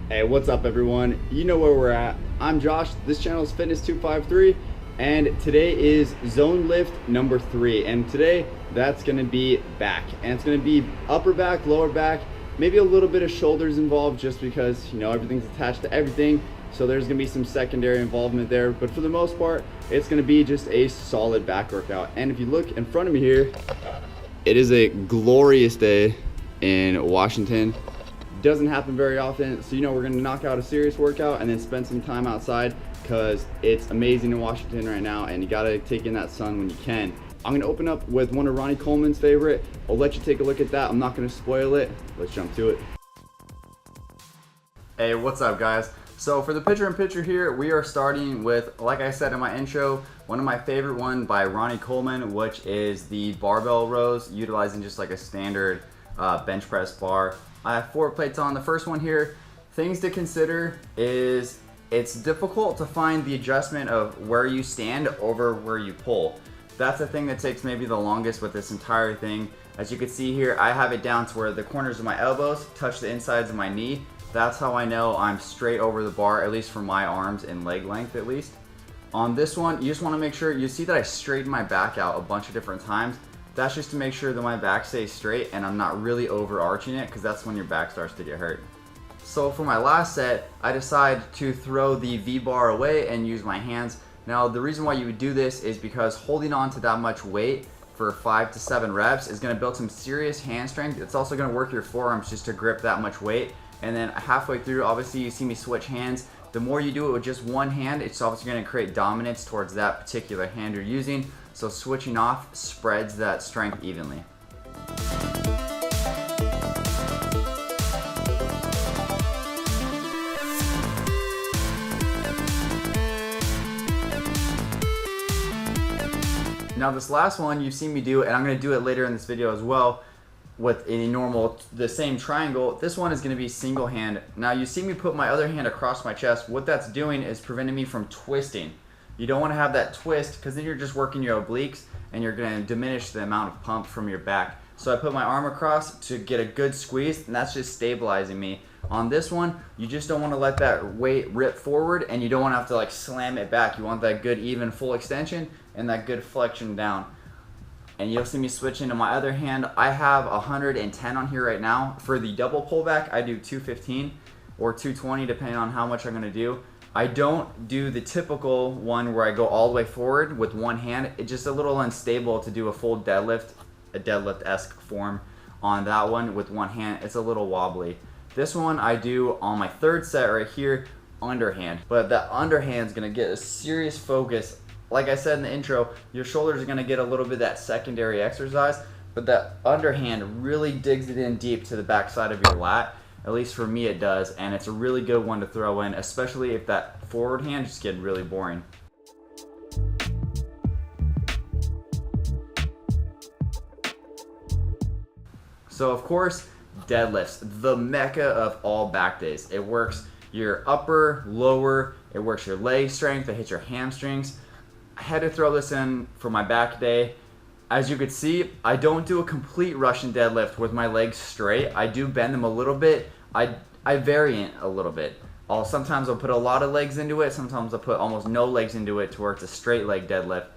Hey, what's up everyone? You know where we're at. I'm Josh, this channel is Fitness 253, and today is zone lift number 3. And today, that's gonna be back. And it's gonna be upper back, lower back, maybe a little bit of shoulders involved just because, you know, everything's attached to everything. So there's gonna be some secondary involvement there. But for the most part, it's gonna be just a solid back workout. And if you look in front of me here, it is a glorious day in Washington. Doesn't happen very often, so you know we're gonna knock out a serious workout and then spend some time outside because it's amazing in Washington right now and you gotta take in that sun when you can. I'm gonna open up with one of Ronnie Coleman's favorite. I'll let you take a look at that. I'm not gonna spoil it. Let's jump to it. Hey, what's up guys? So for the picture-in-picture here, we are starting with, like I said in my intro, one of my favorite one by Ronnie Coleman, which is the barbell rows, utilizing just like a standard bench press bar. I have 4 plates on. The first one here, things to consider is it's difficult to find the adjustment of where you stand over where you pull. That's the thing that takes maybe the longest with this entire thing. As you can see here, I have it down to where the corners of my elbows touch the insides of my knee. That's how I know I'm straight over the bar, at least for my arms and leg length at least. On this one, you just want to make sure, you see that I straighten my back out a bunch of different times. That's just to make sure that my back stays straight and I'm not really overarching it, because that's when your back starts to get hurt. So for my last set, I decide to throw the V-bar away and use my hands. Now the reason why you would do this is because holding on to that much weight for 5 to 7 reps is going to build some serious hand strength. It's also going to work your forearms just to grip that much weight. And then halfway through, obviously you see me switch hands. The more you do it with just one hand, it's obviously going to create dominance towards that particular hand you're using. So switching off spreads that strength evenly. Now this last one you've seen me do, and I'm going to do it later in this video as well, with the same triangle. This one is going to be single hand. Now you see me put my other hand across my chest. What that's doing is preventing me from twisting. You don't want to have that twist because then you're just working your obliques and you're going to diminish the amount of pump from your back. So I put my arm across to get a good squeeze, and that's just stabilizing me. On this one, you just don't want to let that weight rip forward, and you don't want to have to like slam it back. You want that good even full extension and that good flexion down. And you'll see me switch into my other hand. I have 110 on here right now. For the double pullback, I do 215 or 220 depending on how much I'm going to do. I don't do the typical one where I go all the way forward with one hand. It's just a little unstable to do a full deadlift, a deadlift-esque form on that one with one hand. It's a little wobbly. This one I do on my third set right here, underhand. But that underhand is going to get a serious focus. Like I said in the intro, your shoulders are going to get a little bit of that secondary exercise, but that underhand really digs it in deep to the backside of your lat. At least for me it does, and it's a really good one to throw in, especially if that forward hand just gets really boring. So of course, deadlifts, the mecca of all back days. It works your upper, lower, it works your leg strength, it hits your hamstrings. I had to throw this in for my back day. As you could see, I don't do a complete Russian deadlift with my legs straight. I do bend them a little bit. I vary it a little bit. Sometimes I'll put a lot of legs into it. Sometimes I'll put almost no legs into it to where it's a straight leg deadlift.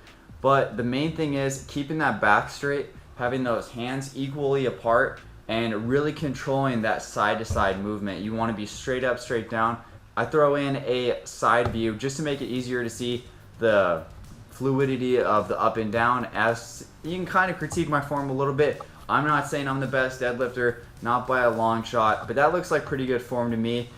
But the main thing is keeping that back straight, having those hands equally apart, and really controlling that side to side movement. You want to be straight up, straight down. I throw in a side view just to make it easier to see the fluidity of the up and down. As you can kind of critique my form a little bit. I'm not saying I'm the best deadlifter, not by a long shot, but that looks like pretty good form to me.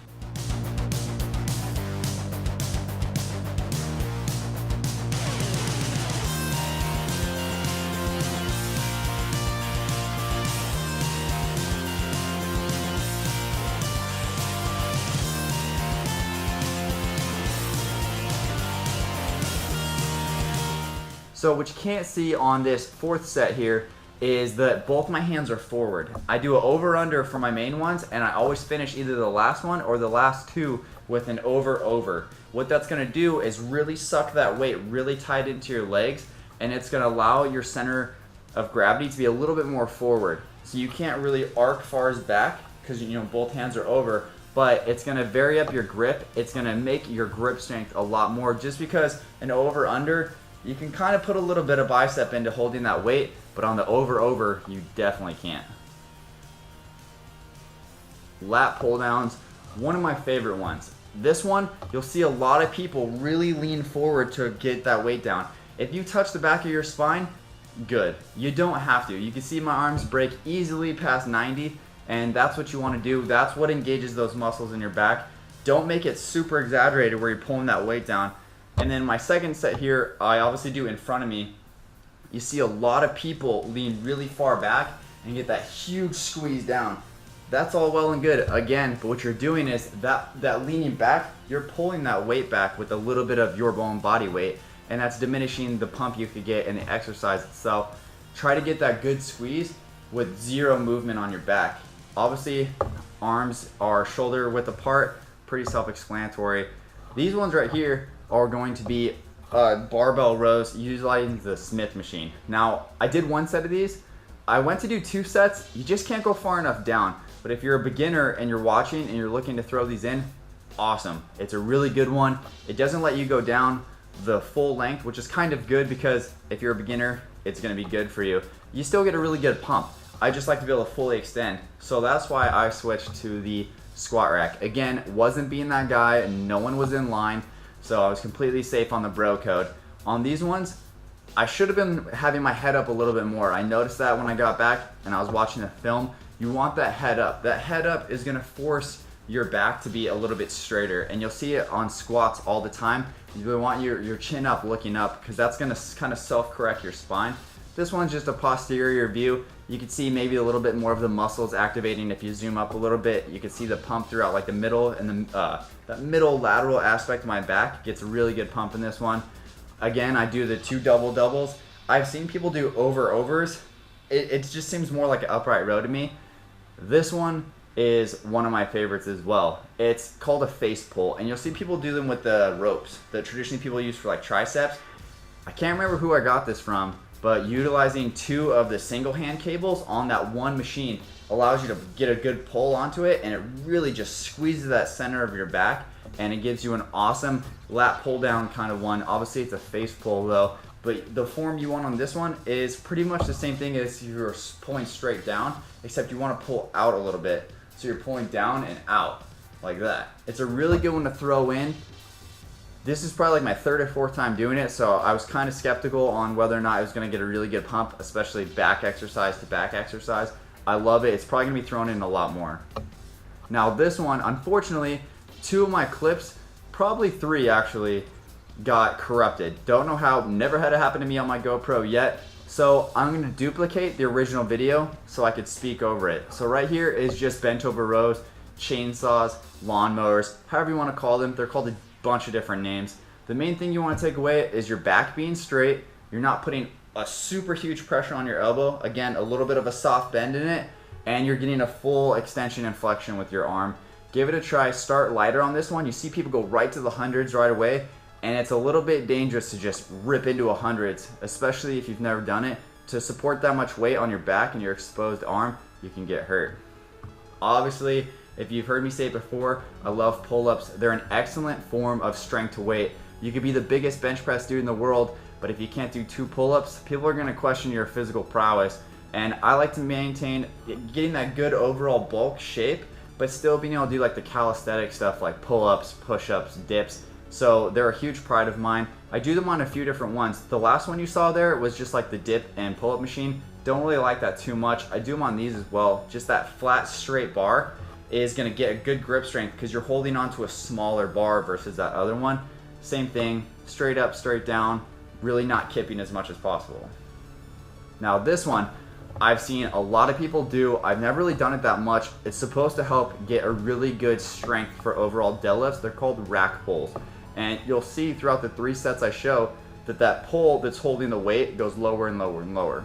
So what you can't see on this fourth set here is that both my hands are forward. I do an over-under for my main ones, and I always finish either the last one or the last two with an over-over. What that's gonna do is really suck that weight really tight into your legs, and it's gonna allow your center of gravity to be a little bit more forward. So you can't really arc far as back because you know both hands are over, but it's going to vary up your grip. It's going to make your grip strength a lot more, just because an over-under, you can kind of put a little bit of bicep into holding that weight, but on the over, you definitely can't. Lat pull downs, one of my favorite ones. This one, you'll see a lot of people really lean forward to get that weight down. If you touch the back of your spine, good. You don't have to. You can see my arms break easily past 90, and that's what you want to do. That's what engages those muscles in your back. Don't make it super exaggerated where you're pulling that weight down. And then my second set here, I obviously do in front of me. You see a lot of people lean really far back and get that huge squeeze down. That's all well and good, again, but what you're doing is that leaning back, you're pulling that weight back with a little bit of your own body weight, and that's diminishing the pump you could get in the exercise itself. Try to get that good squeeze with zero movement on your back. Obviously, arms are shoulder width apart, pretty self-explanatory. These ones right here are going to be barbell rows utilizing the Smith machine. Now, I did one set of these. I went to do 2 sets. You just can't go far enough down. But if you're a beginner and you're watching and you're looking to throw these in, awesome. It's a really good one. It doesn't let you go down the full length, which is kind of good, because if you're a beginner, it's going to be good for you. You still get a really good pump. I just like to be able to fully extend. So that's why I switched to the squat rack. Again, wasn't being that guy. No one was in line. So I was completely safe on the bro code. On these ones, I should have been having my head up a little bit more. I noticed that when I got back and I was watching the film. You want that head up. That head up is going to force your back to be a little bit straighter, and you'll see it on squats all the time. You really want your chin up, looking up, because that's going to kind of self-correct your spine. This one's just a posterior view. You can see maybe a little bit more of the muscles activating. If you zoom up a little bit, you can see the pump throughout, like the middle, and that middle lateral aspect of my back gets a really good pump in this one. Again, I do the 2 doubles. I've seen people do overs. It just seems more like an upright row to me. This one is one of my favorites as well. It's called a face pull, and you'll see people do them with the ropes that traditionally people use for like triceps. I can't remember who I got this from, but utilizing 2 of the single hand cables on that one machine allows you to get a good pull onto it, and it really just squeezes that center of your back, and it gives you an awesome lat pull down kind of one. Obviously it's a face pull though, but the form you want on this one is pretty much the same thing as if you're pulling straight down, except you want to pull out a little bit. So you're pulling down and out like that. It's a really good one to throw in. This is probably like my 3rd or 4th time doing it, so I was kind of skeptical on whether or not I was going to get a really good pump, especially back exercise to back exercise. I love it. It's probably going to be thrown in a lot more. Now this one, unfortunately, 2 of my clips, probably 3 actually, got corrupted. Don't know how, never had it happen to me on my GoPro yet. So I'm going to duplicate the original video so I could speak over it. So right here is just bent over rows, chainsaws, lawnmowers, however you want to call them. They're called a bunch of different names. The main thing you want to take away is your back being straight. You're not putting a super huge pressure on your elbow. Again, a little bit of a soft bend in it, and you're getting a full extension and flexion with your arm. Give it a try. Start lighter on this one. You see people go right to the hundreds right away, and it's a little bit dangerous to just rip into a hundreds, especially if you've never done it. To support that much weight on your back and your exposed arm, you can get hurt. Obviously, if you've heard me say it before, I love pull-ups. They're an excellent form of strength to weight. You could be the biggest bench press dude in the world, but if you can't do 2 pull-ups, people are going to question your physical prowess. And I like to maintain getting that good overall bulk shape, but still being able to do like the calisthenic stuff like pull-ups, push-ups, dips. So they're a huge pride of mine. I do them on a few different ones. The last one you saw there was just like the dip and pull-up machine. Don't really like that too much. I do them on these as well. Just that flat, straight bar is going to get a good grip strength because you're holding onto a smaller bar versus that other one. Same thing, straight up, straight down, really not kipping as much as possible. Now this one, I've seen a lot of people do. I've never really done it that much. It's supposed to help get a really good strength for overall deadlifts. They're called rack pulls. And you'll see throughout the 3 sets I show that pull that's holding the weight goes lower and lower and lower.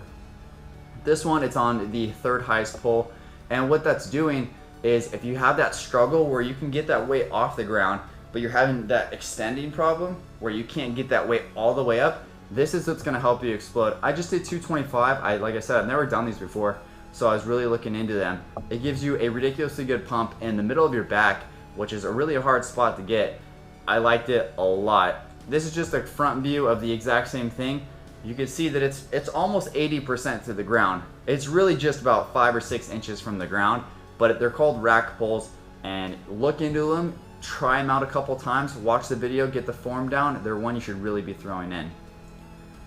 This one, it's on the 3rd highest pull. And what that's doing is if you have that struggle where you can get that weight off the ground, but you're having that extending problem where you can't get that weight all the way up, this is what's gonna help you explode. I just did 225. Like I said, I've never done these before, so I was really looking into them. It gives you a ridiculously good pump in the middle of your back, which is a really hard spot to get. I liked it a lot. This is just a front view of the exact same thing. You can see that it's almost 80% to the ground. It's really just about 5 or 6 inches from the ground, but they're called rack poles, and look into them, try them out a couple times, watch the video, get the form down. They're one you should really be throwing in.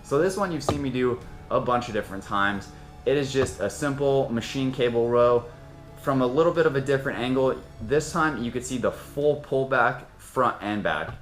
So this one you've seen me do a bunch of different times. It is just a simple machine cable row from a little bit of a different angle. This time you could see the full pullback front and back.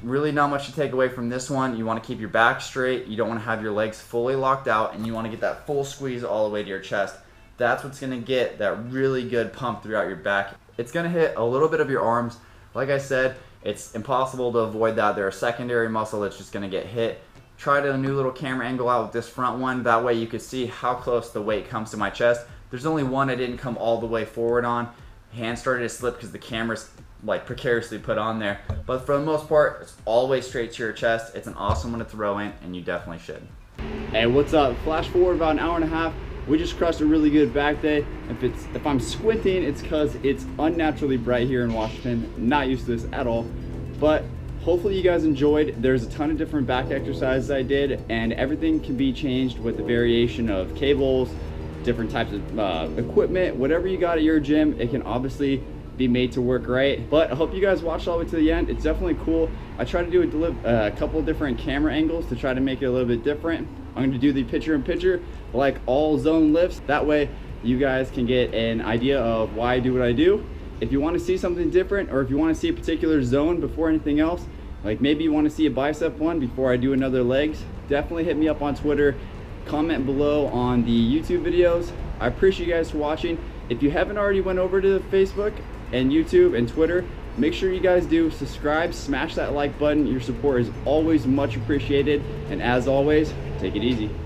Really not much to take away from this one. You want to keep your back straight, you don't want to have your legs fully locked out, and you want to get that full squeeze all the way to your chest. That's what's going to get that really good pump throughout your back. It's going to hit a little bit of your arms. Like I said, it's impossible to avoid that. They're a secondary muscle that's just going to get hit. Tried a new little camera angle out with this front one. That way you could see how close the weight comes to my chest. There's only one I didn't come all the way forward on. Hand started to slip because the camera's like precariously put on there. But for the most part, it's all the way straight to your chest. It's an awesome one to throw in, and you definitely should. Hey, what's up? Flash forward about an hour and a half. We just crushed a really good back day. If I'm squinting, it's because it's unnaturally bright here in Washington. Not used to this at all. But hopefully you guys enjoyed. There's a ton of different back exercises I did, and everything can be changed with the variation of cables, different types of equipment, whatever you got at your gym. It can obviously be made to work right. But I hope you guys watched all the way to the end. It's definitely cool. I try to do a couple of different camera angles to try to make it a little bit different. I'm going to do the picture-in-picture like all zone lifts. That way you guys can get an idea of why I do what I do. If you want to see something different, or if you want to see a particular zone before anything else, like maybe you want to see a bicep one before I do another legs, definitely hit me up on Twitter. Comment below on the YouTube videos. I appreciate you guys for watching. If you haven't already went over to Facebook and YouTube and Twitter, make sure you guys do subscribe, smash that like button. Your support is always much appreciated, and as always, take it easy.